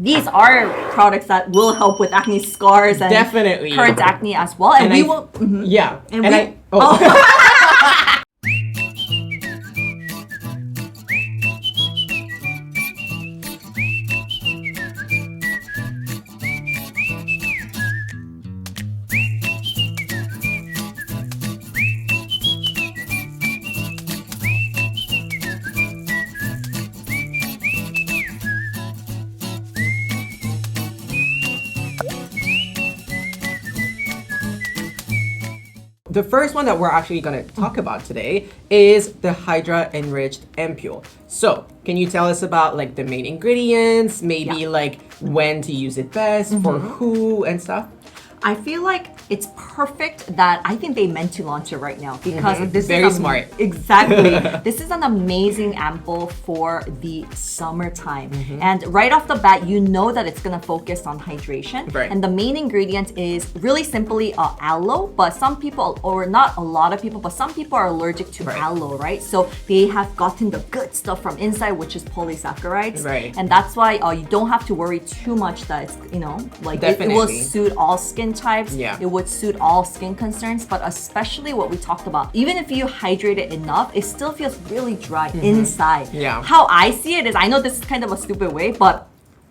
these are products that will help with acne scars and Definitely. current acne as well. And, we will. Yeah. And And we- I. Oh. The first one that we're actually going to talk about today is the Hydra Enriched Ampule. So, can you tell us about like the main ingredients, maybe like when to use it best, for who and stuff? I feel like it's perfect that I think they meant to launch it right now because this Very is smart. Exactly. This is an amazing ample for the summertime. And right off the bat, you know that it's gonna focus on hydration. Right. And the main ingredient is really simply aloe, but some people, or not a lot of people, but some people are allergic to aloe, right? So they have gotten the good stuff from inside, which is polysaccharides. Right. And that's why you don't have to worry too much that it's, like it will Definitely. suit all skin types. Yeah. It would suit all skin concerns, but especially what we talked about. Even if you hydrate it enough, it still feels really dry inside. Yeah. How I see it is, I know this is kind of a stupid way, but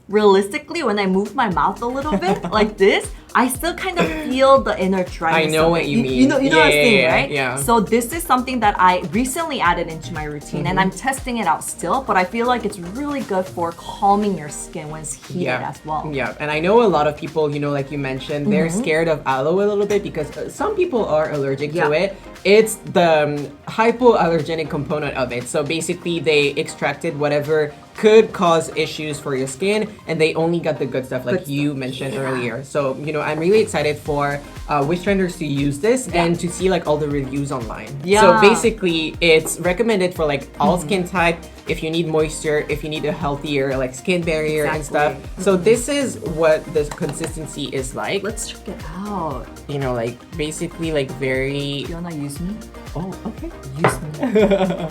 realistically, when I move my mouth a little bit like this, I still kind of feel the inner dryness. I know of what it. you mean. You know what I'm saying, Yeah, right? yeah. So this is something that I recently added into my routine, and I'm testing it out still, but I feel like it's really good for calming your skin when it's heated as well. Yeah, and I know a lot of people, like you mentioned, they're scared of aloe a little bit because some people are allergic to it. It's the hypoallergenic component of it. So basically, they extracted whatever could cause issues for your skin, and they only got the good stuff like you mentioned earlier. So, I'm really excited for Wish Trenders to use this and to see like all the reviews online. Yeah. So basically, it's recommended for like all skin type, if you need moisture, if you need a healthier like skin barrier and stuff. So this is what the consistency is like. Let's check it out. Like basically like very. You wanna use me? Oh, okay. Use me.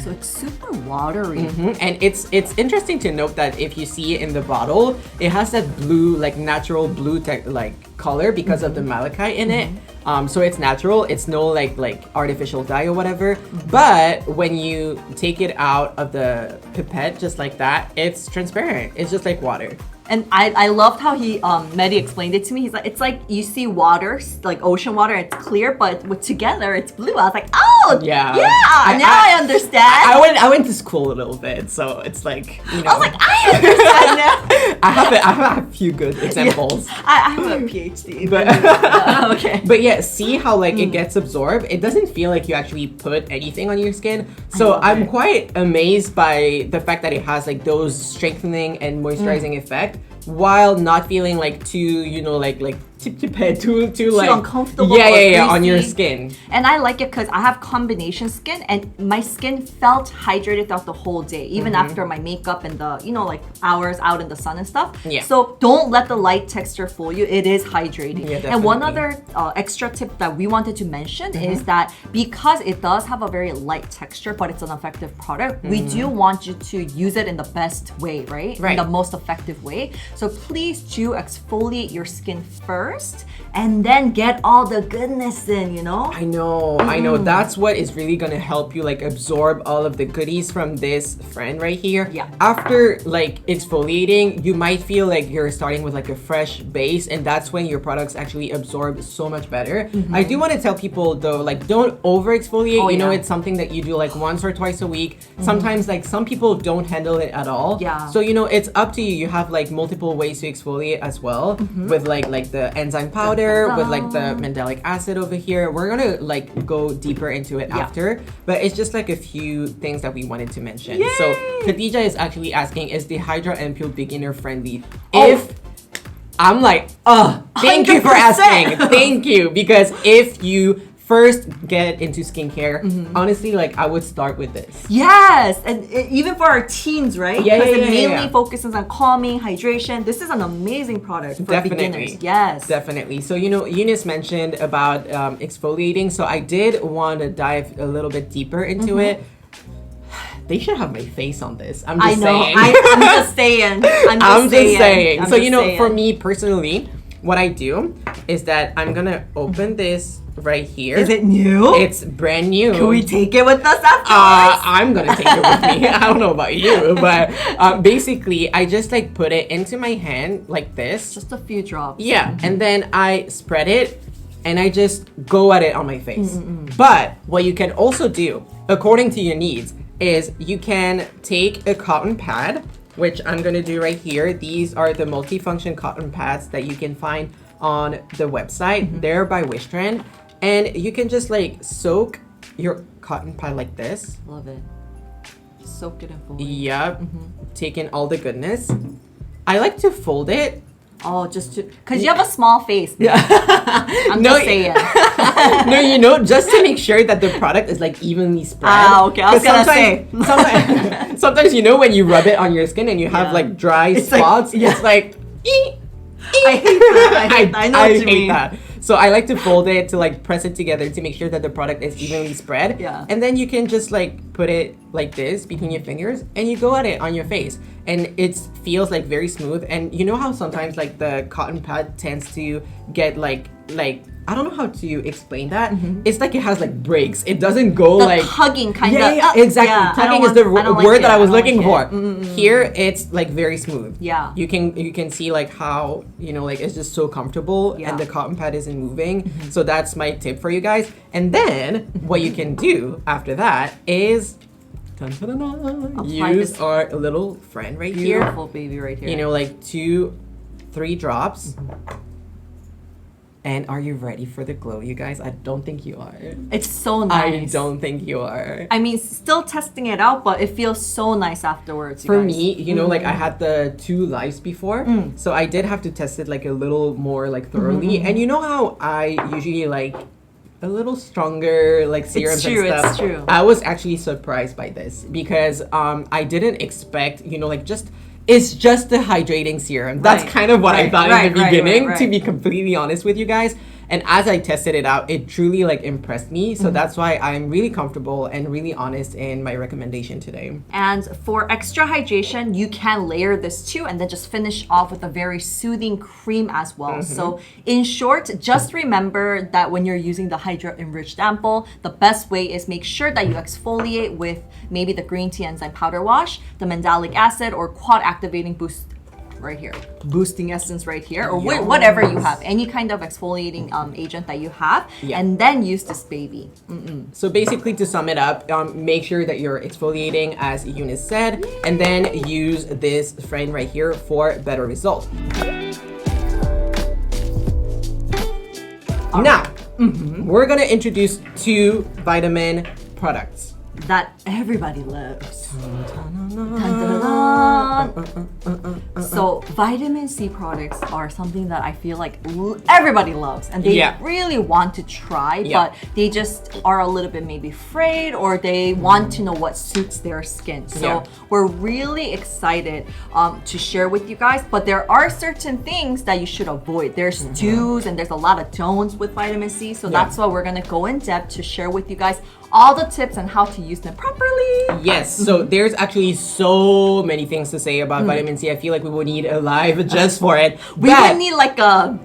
So it's super watery. And it's interesting to note that if you see it in the bottle, it has that blue, like natural blue like color because of the malachite in it. So it's natural. It's no like artificial dye or whatever. But when you take it out of the pipette just like that, it's transparent. It's just like water. And I loved how Mehdi explained it to me. He's like, it's like you see water, like ocean water, it's clear, but together it's blue. I was like, oh, Yeah. now I understand. I went to school a little bit, so it's like, I was like, I understand now. I have a few good examples. I have a PhD. But Okay. But yeah, see how like it gets absorbed. It doesn't feel like you actually put anything on your skin. So I'm quite amazed by the fact that it has like those strengthening and moisturizing effect, while not feeling like too, like too like uncomfortable Yeah, or on your greasy. skin. And I like it because I have combination skin, and my skin felt hydrated throughout the whole day, even after my makeup and the like hours out in the sun and stuff. Yeah. So don't let the light texture fool you. It is hydrating. Yeah, and one definitely. other extra tip that we wanted to mention is that because it does have a very light texture, but it's an effective product, we do want you to use it in the best way, right? Right. In the most effective way. So please do exfoliate your skin first, and then get all the goodness in, I know. That's what is really gonna help you like absorb all of the goodies from this friend right here. Yeah. After like exfoliating, you might feel like you're starting with like a fresh base, and that's when your products actually absorb so much better. I do want to tell people though, like don't over exfoliate. It's something that you do like once or twice a week. Sometimes like some people don't handle it at all. Yeah. So it's up to you. You have like multiple ways to exfoliate as well, with like the enzyme powder, with like the mandelic acid over here. We're gonna like go deeper into it after, but it's just like a few things that we wanted to mention. So Khadija is actually asking, is the Hydra Ampule beginner friendly? If I'm like, thank you for 100%. asking. Thank you, because if you first get into skincare, honestly, like I would start with this. Yes, and even for our teens, right? Yeah, Because yeah, it yeah, mainly yeah. focuses on calming, hydration. This is an amazing product for beginners. Yes. Definitely. So, Eunice mentioned about exfoliating. So I did want to dive a little bit deeper into it. they should have my face on this. I'm I just know. saying. I'm just saying. I'm just saying. I'm So, just saying. for me personally, what I do is that I'm gonna open this right here. Is it new? It's brand new. Can we take it with us afterwards? I'm gonna take it with me. I don't know about you, but basically, I just like put it into my hand like this. Just a few drops. Yeah, and then I spread it and I just go at it on my face. But what you can also do, according to your needs, is you can take a cotton pad, which I'm gonna do right here. These are the multifunction cotton pads that you can find on the website. They're by Wishtrend. And you can just like soak your cotton pad like this. Love it. Soak it in fully. Yep. Take in all the goodness. I like to fold it. Oh, just to, because you have a small face. Yeah. I'm No, just saying. No, just to make sure that the product is like evenly spread. Ah, okay. I was 'Cause gonna say. sometimes when you rub it on your skin and you have Yeah. like dry It's like- spots, yeah. it's like. I hate that. I know what you hate mean. that. So I like to fold it to like press it together to make sure that the product is evenly spread. Yeah. And then you can just like put it like this between your fingers and you go at it on your face. And it feels like very smooth. And you know how sometimes like the cotton pad tends to get like I don't know how to explain that. It's like it has like breaks. It doesn't go The like tugging kind yeah, of. yeah, exactly. I don't Tugging is the want- I don't like word it. that I was don't looking like for. it. Here, it's like very smooth. Yeah. You can see like how like it's just so comfortable Yeah. and the cotton pad isn't moving. So that's my tip for you guys. And then what you can do after that is Apply use this our little friend right here. Beautiful baby right here. You know, like 2-3 drops. And are you ready for the glow, you guys? I don't think you are. It's so I nice. don't think you are. I mean, still testing it out, but it feels so nice afterwards. you For guys. me, like I had the 2 lives before, so I did have to test it like a little more like thoroughly. And you know how I usually like a little stronger like serums true, and stuff. it's true. I was actually surprised by this because I didn't expect like it's just a hydrating serum. That's Right, kind of what I right, thought right, in the right, beginning, right, to right. be completely honest with you guys. And as I tested it out, it truly like impressed me. So that's why I'm really comfortable and really honest in my recommendation today. And for extra hydration, you can layer this too and then just finish off with a very soothing cream as well. So in short, just remember that when you're using the Hydra Enriched Ampoule, the best way is make sure that you exfoliate with maybe the green tea enzyme powder wash, the mandelic acid or quad activating boost right here, boosting essence right here, or Yes. whatever you have, any kind of exfoliating agent that you have, Yeah. and then use this baby. So basically, to sum it up, make sure that you're exfoliating as Eunice said, and then use this friend right here for better results. Now, we're gonna introduce 2 vitamin products. That everybody loves. So vitamin C products are something that I feel like everybody loves and they Yeah. really want to try, Yeah. but they just are a little bit maybe afraid or they want to know what suits their skin. So Yeah. we're really excited to share with you guys, but there are certain things that you should avoid. There's do's and there's a lot of don'ts with vitamin C. So that's why we're gonna go in depth to share with you guys all the tips on how to use them properly. Yes, so there's actually so many things to say about vitamin C. I feel like we would need a live just for it. We But- would need like a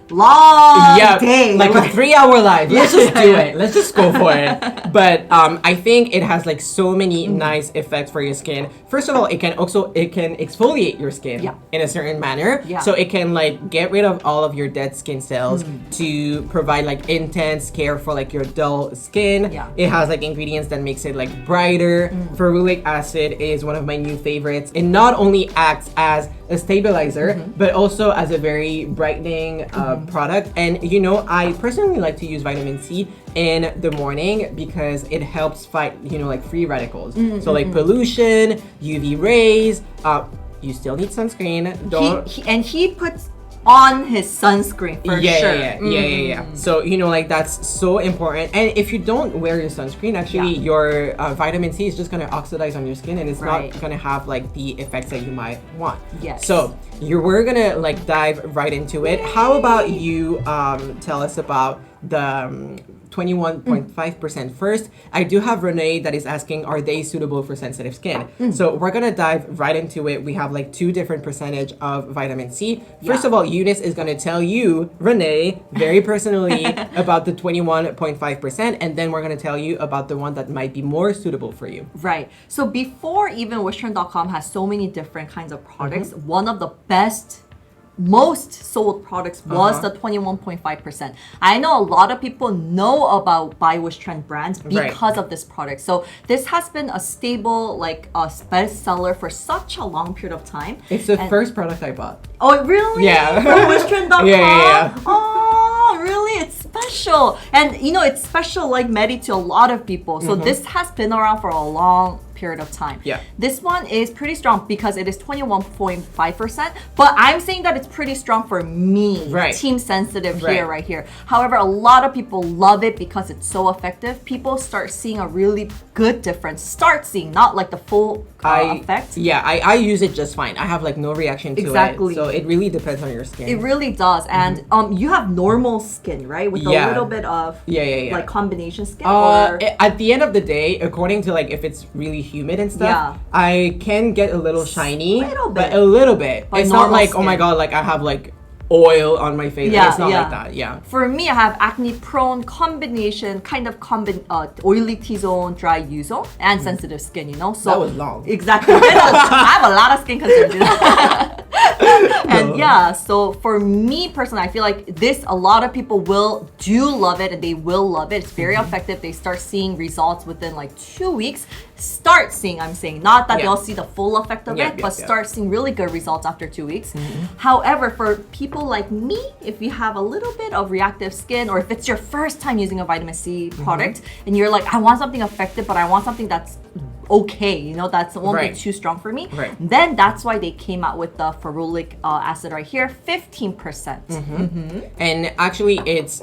long day. like a 3-hour live. Let's just do it. Let's just go for it. But I think it has like so many nice effects for your skin. First of all, it can exfoliate your skin Yeah. in a certain manner. Yeah. So it can like get rid of all of your dead skin cells to provide like intense care for like your dull skin. Yeah. It has like ingredients that makes it like brighter. Ferulic acid is one of my new favorites. It not only acts as a stabilizer, but also as a very brightening product. And I personally like to use vitamin C in the morning because it helps fight, like free radicals. So like pollution, UV rays, you still need sunscreen. Don't He puts on his sunscreen for sure. Yeah. So that's so important. And if you don't wear your sunscreen, actually your vitamin C is just gonna oxidize on your skin, and it's Right. not gonna have like the effects that you might want. Yes. So we're gonna like dive right into it. How about you tell us about the 21.5% first. I do have Renee that is asking, are they suitable for sensitive skin? So we're gonna dive right into it. We have like 2 different percentage of vitamin C. First of all, Eunice is gonna tell you, Renee, very personally about the 21.5%, and then we're gonna tell you about the one that might be more suitable for you. Right. So before even wishtrend.com has so many different kinds of products, one of the best most sold products was the 21.5%. I know a lot of people know about By Wishtrend brands because of this product. So this has been a stable, like a bestseller for such a long period of time. It's the first product I bought. Oh, really? Yeah. From wishtrend.com? Yeah. Oh, really? It's special. And you know, it's special like Medi to a lot of people. So this has been around for a long period of time. Yeah. This one is pretty strong because it is 21.5%, but I'm saying that it's pretty strong for me, team sensitive here, right here. However, a lot of people love it because it's so effective. People start seeing a really good difference. Start seeing, not like the full effect. Yeah, I use it just fine. I have like no reaction to it. So it really depends on your skin. It really does. And you have normal skin, right? With a little bit of like combination skin? At the end of the day, according to like if it's really humid and stuff, I can get a little shiny, but a little bit. It's not like skin. Oh my god, like I have like oil on my face. It's not like that. For me, I have acne prone combination, oily T-zone, dry U-zone, and sensitive skin, you know? So that was long. Exactly. I have a lot of skin concerns, you know? And yeah, so for me personally, I feel like this, a lot of people do love it, and they will love it. It's very effective. They start seeing results within like 2 weeks. Start seeing, I'm saying, not that they'll see the full effect of it, but start seeing really good results after 2 weeks. However, for people like me, if you have a little bit of reactive skin, or if it's your first time using a vitamin C product, and you're like, I want something effective, but I want something that's okay, you know, that's won't be too strong for me, then that's why they came out with the ferulic acid right here, 15%. And actually, it's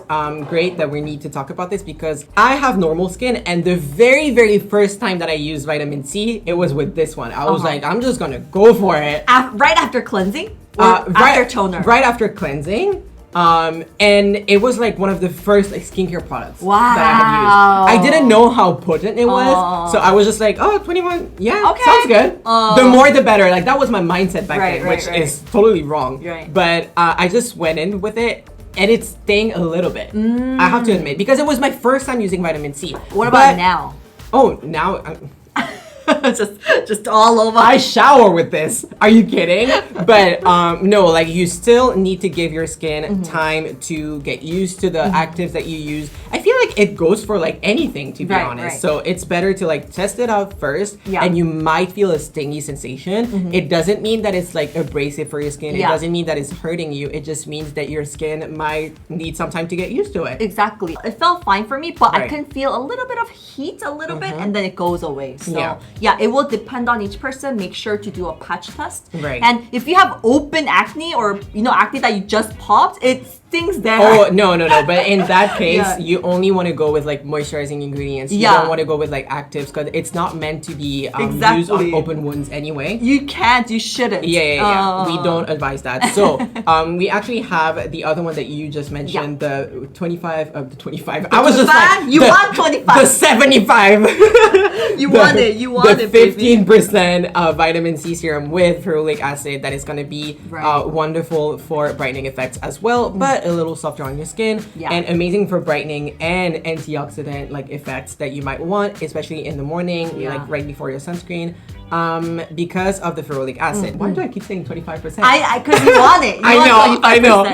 great that we need to talk about this because I have normal skin, and the very, very first time that I used vitamin C, it was with this one. I was like, I'm just gonna go for it. Right after cleansing? Or after toner? Right after cleansing. And it was like one of the first like skincare products that I had used. I didn't know how potent it was, so I was just like, oh, 21, sounds good. The more the better. Like that was my mindset back then, which is totally wrong. But I just went in with it, and it's staying a little bit. I have to admit, because it was my first time using vitamin C. What about now? Oh, now. just all over. I shower with this. Are you kidding? But no, like you still need to give your skin time to get used to the actives that you use. I feel like it goes for like anything, to be honest. So it's better to like test it out first, and you might feel a stingy sensation. It doesn't mean that it's like abrasive for your skin. It doesn't mean that it's hurting you. It just means that your skin might need some time to get used to it. Exactly. It felt fine for me, but I can feel a little bit of heat, a little bit, and then it goes away. So yeah, it will depend on each person. Make sure to do a patch test. And if you have open acne, or you know, acne that you just popped, it stings there. Oh, no. But in that case, you only want to go with like moisturizing ingredients. You don't want to go with like actives, because it's not meant to be used on open wounds anyway. You can't, you shouldn't. Yeah. We don't advise that. So we actually have the other one that you just mentioned, the 25 of the 25. I was just like, you want 25. The 75. You want it. The 15% vitamin C serum with ferulic acid that is going to be wonderful for brightening effects as well, but a little softer on your skin, and amazing for brightening and antioxidant like effects that you might want, especially in the morning, like right before your sunscreen. Because of the ferulic acid. Why do I keep saying 25%? Because you want it. I know.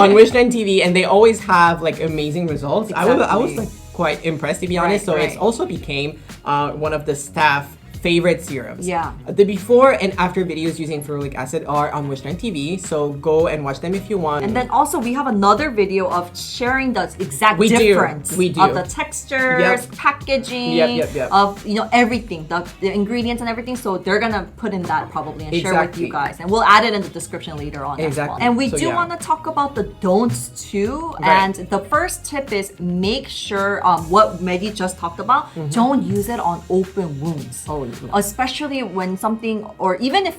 On Wishtrend TV, and they always have like amazing results. I was like quite impressed, to be honest. So it's also became one of the staff favorite serums. The before and after videos using ferulic acid are on Wishtrend TV, so go and watch them if you want. And then also we have another video of sharing the exact difference of the textures, packaging, of everything, the ingredients and everything. So they're gonna put in that probably and share with you guys, and we'll add it in the description later on as well. And we do want to talk about the don'ts too. And the first tip is make sure what Medi just talked about, don't use it on open wounds. especially when something, or even if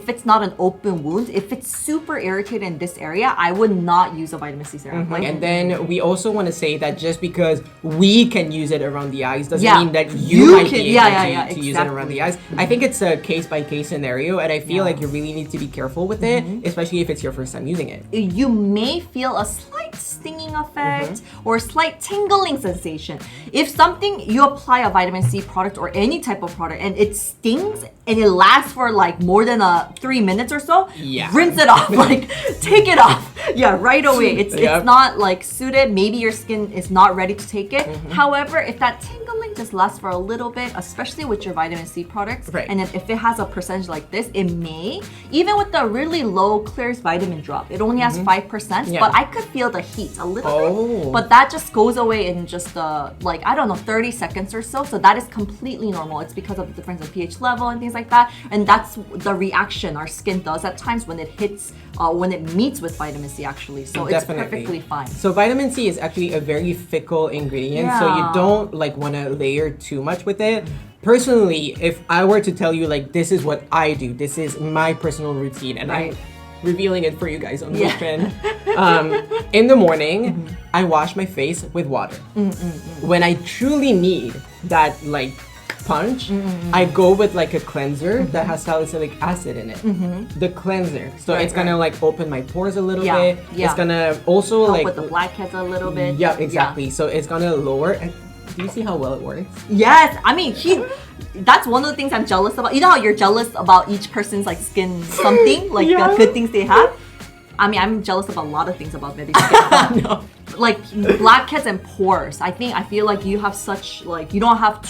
it's not an open wound, if it's super irritated in this area, I would not use a vitamin C serum. And then we also want to say that just because we can use it around the eyes doesn't mean that you might be able to use it around the eyes. I think it's a case-by-case scenario, and I feel like you really need to be careful with it, especially if it's your first time using it. You may feel a slight stinging effect or slight tingling sensation. If something, you apply a vitamin C product or any type of product and it stings and it lasts for like more than 3 minutes or so, rinse it off, like take it off. Yeah, right away. It's not like suited. Maybe your skin is not ready to take it. However, if that tingling just lasts for a little bit, especially with your vitamin C products, and if it has a percentage like this, it may, even with the really low Clear's vitamin drop, it only has 5%, but I could feel the heat a little bit, but that just goes away in just like, I don't know, 30 seconds or so. So that is completely normal. It's because of the difference in pH level and things like that. And that's the reaction our skin does at times when it hits, when it meets with vitamin C actually. So it's perfectly fine. So vitamin C is actually a very fickle ingredient. So you don't like want to layer too much with it. Personally, if I were to tell you like, this is what I do, this is my personal routine, and I'm revealing it for you guys on weekend. In the morning, I wash my face with water. When I truly need that like punch, I go with like a cleanser that has salicylic acid in it. The cleanser. So it's gonna like open my pores a little bit. It's gonna also help like with the blackheads a little bit. Yeah, exactly. So it's gonna lower. Do you see how well it works? Yes, I mean that's one of the things I'm jealous about. You know how you're jealous about each person's like skin something, like the good things they have? I mean, I'm jealous about a lot of things about Medi's skin. Like blackheads and pores. I feel like you have such, like, you don't have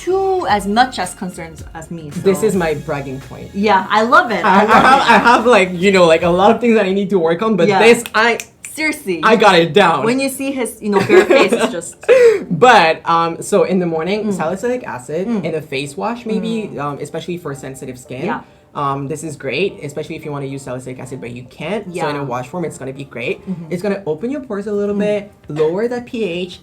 as much as concerns as me. So. This is my bragging point. Yeah, I love it. I have like, you know, like a lot of things that I need to work on, but this, seriously, I got it down. When you see his, bare face, it's just. But so in the morning, salicylic acid in a face wash, maybe, especially for sensitive skin. Yeah. This is great, especially if you want to use salicylic acid, but you can't. So in a wash form, it's going to be great. It's going to open your pores a little bit, lower the pH,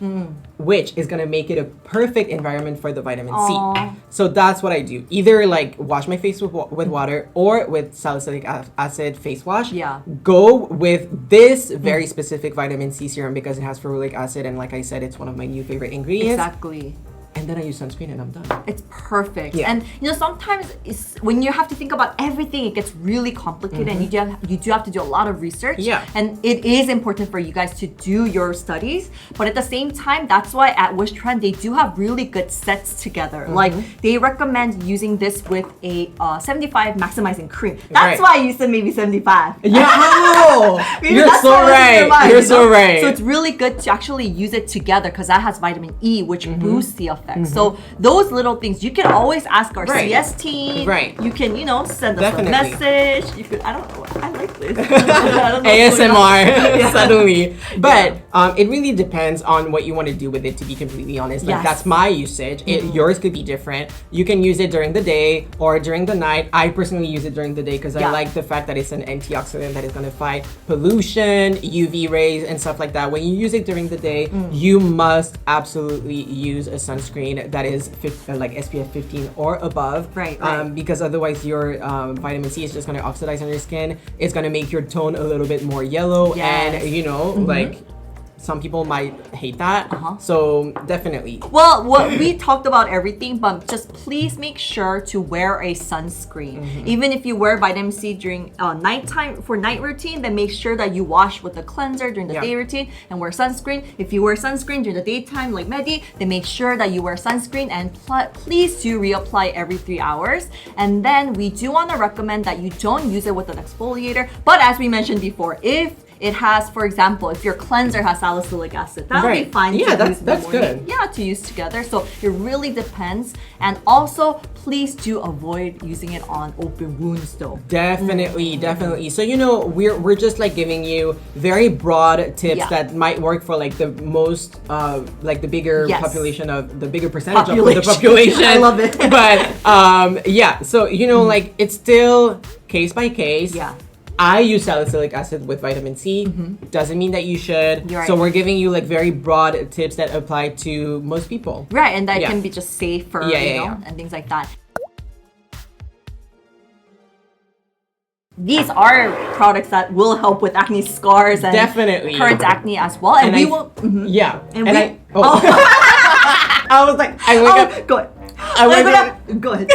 which is going to make it a perfect environment for the vitamin C. So that's what I do. Either like wash my face with water or with salicylic acid face wash. Yeah. Go with this very specific vitamin C serum because it has ferulic acid, and like I said, it's one of my new favorite ingredients. Exactly. And then I use sunscreen and I'm done. It's perfect. Yeah. And sometimes when you have to think about everything, it gets really complicated and you do have to do a lot of research. Yeah. And it is important for you guys to do your studies. But at the same time, that's why at Wishtrend, they do have really good sets together. Like they recommend using this with a 75 maximizing cream. That's why I used to maybe 75. Yeah. You're so right. You're so right. So it's really good to actually use it together because that has vitamin E, which boosts the effect. So those little things, you can always ask our CS team. You can, send us a message. You could, I don't know, I like this. ASMR suddenly. But it really depends on what you want to do with it, to be completely honest. Like that's my usage. Yours could be different. You can use it during the day or during the night. I personally use it during the day because I like the fact that it's an antioxidant that is going to fight pollution, UV rays, and stuff like that. When you use it during the day, you must absolutely use a sunscreen that is like SPF 15 or above, because otherwise your vitamin C is just going to oxidize on your skin. It's going to make your tone a little bit more yellow, and like some people might hate that. So definitely. Well, we talked about everything, but just please make sure to wear a sunscreen. Even if you wear vitamin C during nighttime for night routine, then make sure that you wash with a cleanser during the day routine and wear sunscreen. If you wear sunscreen during the daytime like Medi, then make sure that you wear sunscreen and please do reapply every 3 hours. And then we do want to recommend that you don't use it with an exfoliator. But as we mentioned before, if it has, for example, if your cleanser has salicylic acid, that would be fine. Yeah, that's good. Yeah, to use together. So it really depends. And also, please do avoid using it on open wounds, though. Definitely. So we're just like giving you very broad tips that might work for like the most, like the bigger population of the bigger percentage of the population. I love it. But so like it's still case by case. Yeah. I use salicylic acid with vitamin C. Doesn't mean that you should. So we're giving you like very broad tips that apply to most people. Right, and that can be just safe for, and things like that. these are products that will help with acne scars and Definitely. current acne as well. And, we will. Yeah. And I was like, go ahead. I was gonna, Go ahead.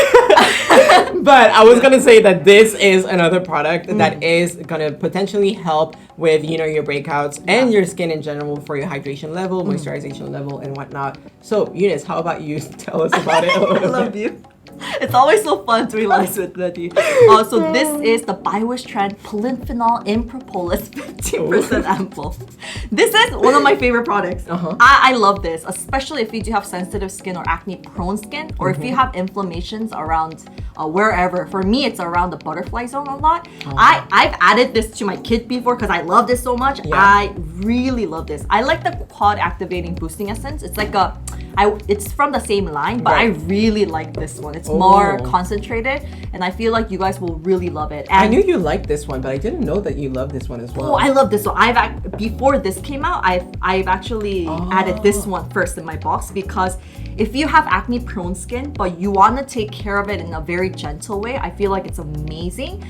but I was gonna say that this is another product that is gonna potentially help with your breakouts and your skin in general for your hydration level, moisturization level, and whatnot. So Eunice, how about you tell us about it a little I bit? love you. It's always so fun to realize with Letty. So this is the BioWish Polyphenol in Propolis 15% ample. This is one of my favorite products. I love this, especially if you do have sensitive skin or acne prone skin, or if you have inflammations around wherever. For me, it's around the butterfly zone a lot. I've added this to my kit before because I love this so much. Yeah. I really love this. I like the quad activating boosting essence. It's like it's from the same line, but I really like this one. It's more concentrated, and I feel like you guys will really love it. And I knew you liked this one, but I didn't know that you loved this one as well. I love this one. Before this came out, I've actually added this one first in my box because if you have acne prone skin but you want to take care of it in a very gentle way, I feel like it's amazing.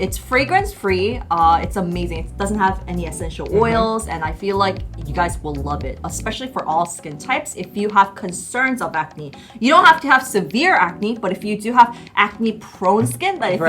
It's fragrance free. It's amazing. It doesn't have any essential oils, and I feel like you guys will love it, especially for all skin types. If you have concerns of acne, you don't have to have severe acne, but if you do have acne prone skin that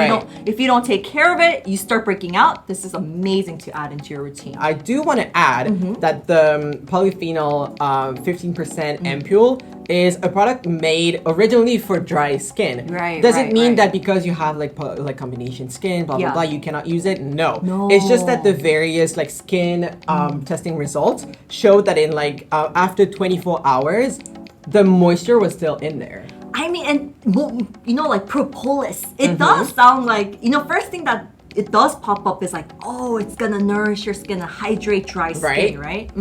if you don't take care of it, you start breaking out, this is amazing to add into your routine. I do want to add that the polyphenol 15% ampule is a product made originally for dry skin. Doesn't mean that because you have like combination skin, blah blah blah, you cannot use it. No. It's just that the various like skin testing results showed that in after 24 hours, the moisture was still in there. I mean, and like propolis, it does sound like, first thing that it does pop up is like, oh, it's gonna nourish your skin and hydrate dry skin, right?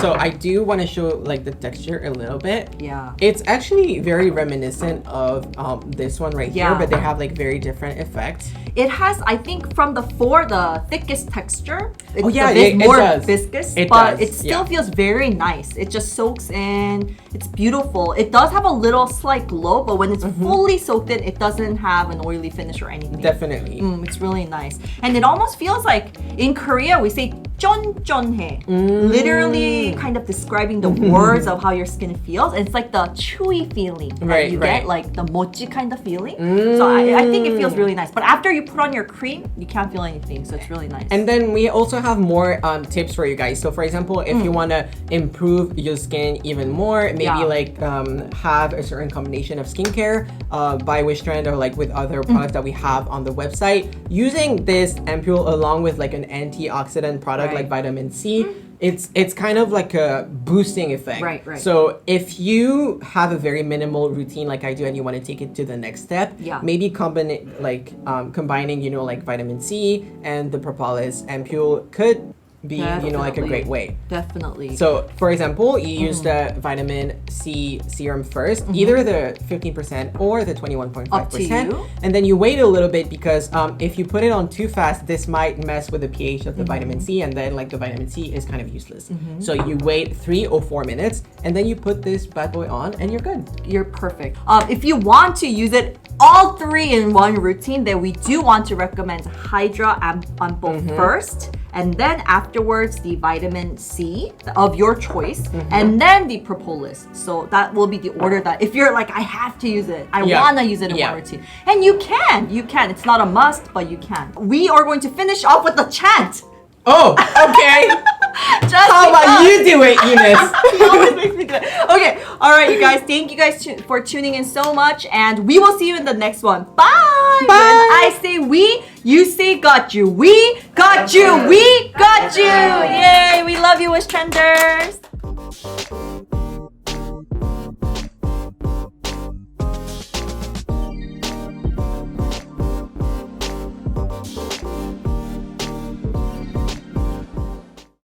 So I do want to show like the texture a little bit. Yeah. It's actually very reminiscent of this one right here, but they have like very different effects. It has, I think, from the four, the thickest texture. It's it more does. viscous, It but does, it still feels very nice. It just soaks in. It's beautiful. It does have a little slight glow, but when it's fully soaked in, it doesn't have an oily finish or anything. Definitely. It's really nice. And it almost feels like, in Korea, we say 쫀쫀해. Literally kind of describing the words of how your skin feels. And it's like the chewy feeling that you get, like the mochi kind of feeling. So I think it feels really nice. But after you put on your cream, you can't feel anything. So it's really nice. And then we also have more tips for you guys. So for example, if you want to improve your skin even more, maybe have a certain combination of skincare by Wishtrend or like with other products that we have on the website, using this ampule along with like an antioxidant product like vitamin C, it's kind of like a boosting effect. So if you have a very minimal routine like I do and you want to take it to the next step, maybe combining like vitamin C and the propolis ampule could be like a great way. Definitely. So for example, you use the vitamin C serum first, either the 15% or the 21.5%, and then you wait a little bit because if you put it on too fast, this might mess with the pH of the vitamin C, and then like the vitamin C is kind of useless. So you wait 3 or 4 minutes, and then you put this bad boy on, and you're good. You're perfect. If you want to use it all 3 in one routine, then we do want to recommend Hydra Ample first, and then afterwards the vitamin C of your choice, and then the propolis. So that will be the order that if you're like, I have to use it, I want to use it in one routine. And you can. It's not a must, but you can. We are going to finish off with the chant. Oh, okay. How about you do it, Eunice? He always makes me do it. Okay, all right, you guys. Thank you guys for tuning in so much, and we will see you in the next one. Bye. When I say we, you say got you. We got you. We got you. Yay! We love you, Wish Trenders.